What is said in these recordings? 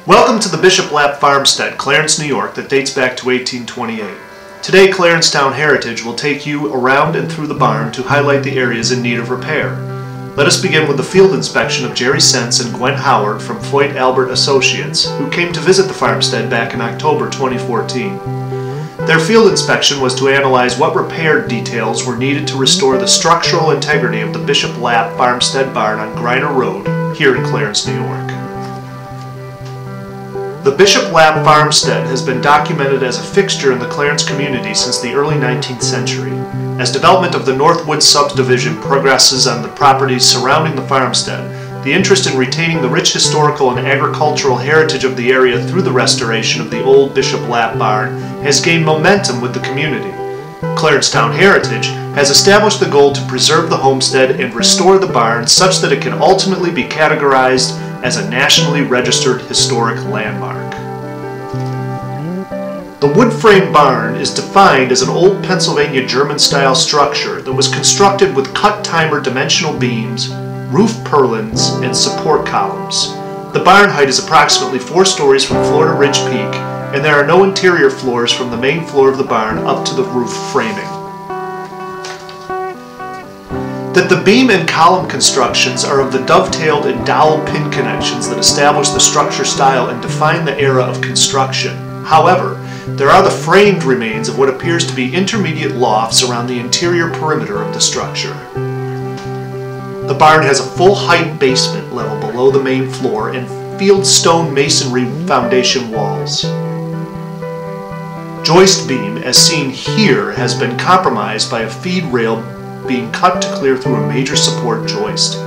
Welcome to the Bishop Lapp Farmstead, Clarence, New York, that dates back to 1828. Today, Clarence Town Heritage will take you around and through the barn to highlight the areas in need of repair. Let us begin with the field inspection of Jerry Sense and Gwen Howard from Foyt Albert Associates, who came to visit the farmstead back in October 2014. Their field inspection was to analyze what repair details were needed to restore the structural integrity of the Bishop Lapp Farmstead barn on Griner Road, here in Clarence, New York. The Bishop Lapp Farmstead has been documented as a fixture in the Clarence community since the early 19th century. As development of the Northwood subdivision progresses on the properties surrounding the farmstead, the interest in retaining the rich historical and agricultural heritage of the area through the restoration of the old Bishop Lapp barn has gained momentum with the community. Clarence Town Heritage has established the goal to preserve the homestead and restore the barn such that it can ultimately be categorized as a nationally registered historic landmark. The wood-frame barn is defined as an old Pennsylvania German-style structure that was constructed with cut-timer dimensional beams, roof purlins, and support columns. The barn height is approximately 4 stories from floor to ridge peak, and there are no interior floors from the main floor of the barn up to the roof framing. That the beam and column constructions are of the dovetailed and dowel pin connections that establish the structure style and define the era of construction. However, there are the framed remains of what appears to be intermediate lofts around the interior perimeter of the structure. The barn has a full height basement level below the main floor and field stone masonry foundation walls. Joist beam, as seen here, has been compromised by a feed rail being cut to clear through a major support joist.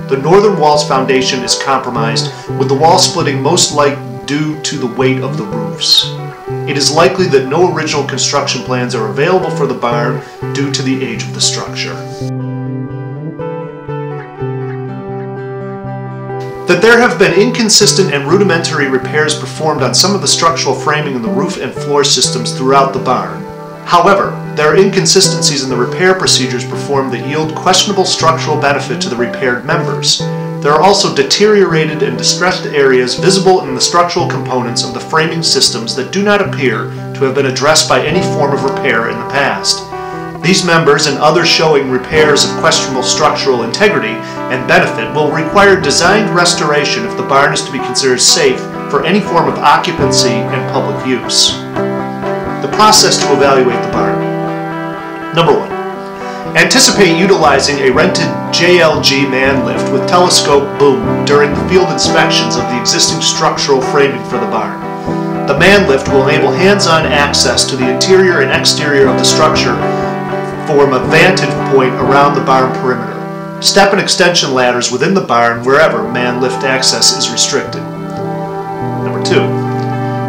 The northern wall's foundation is compromised, with the wall splitting most likely due to the weight of the roofs. It is likely that no original construction plans are available for the barn due to the age of the structure. That there have been inconsistent and rudimentary repairs performed on some of the structural framing in the roof and floor systems throughout the barn. However, there are inconsistencies in the repair procedures performed that yield questionable structural benefit to the repaired members. There are also deteriorated and distressed areas visible in the structural components of the framing systems that do not appear to have been addressed by any form of repair in the past. These members and others showing repairs of questionable structural integrity and benefit will require designed restoration if the barn is to be considered safe for any form of occupancy and public use. The process to evaluate the barn. Number 1. Anticipate utilizing a rented JLG man lift with telescope boom during the field inspections of the existing structural framing for the barn. The man lift will enable hands-on access to the interior and exterior of the structure from a vantage point around the barn perimeter. Step and extension ladders within the barn wherever man lift access is restricted. Number 2.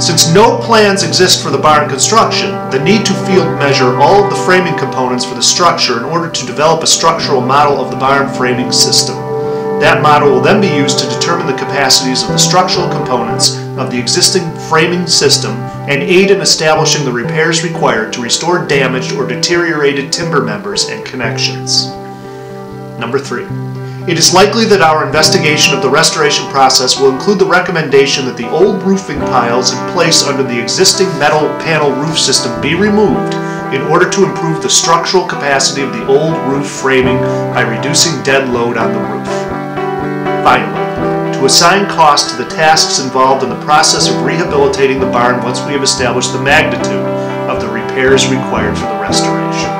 Since no plans exist for the barn construction, the need to field measure all of the framing components for the structure in order to develop a structural model of the barn framing system. That model will then be used to determine the capacities of the structural components of the existing framing system and aid in establishing the repairs required to restore damaged or deteriorated timber members and connections. Number 3. It is likely that our investigation of the restoration process will include the recommendation that the old roofing piles in place under the existing metal panel roof system be removed in order to improve the structural capacity of the old roof framing by reducing dead load on the roof. Finally, to assign cost to the tasks involved in the process of rehabilitating the barn once we have established the magnitude of the repairs required for the restoration.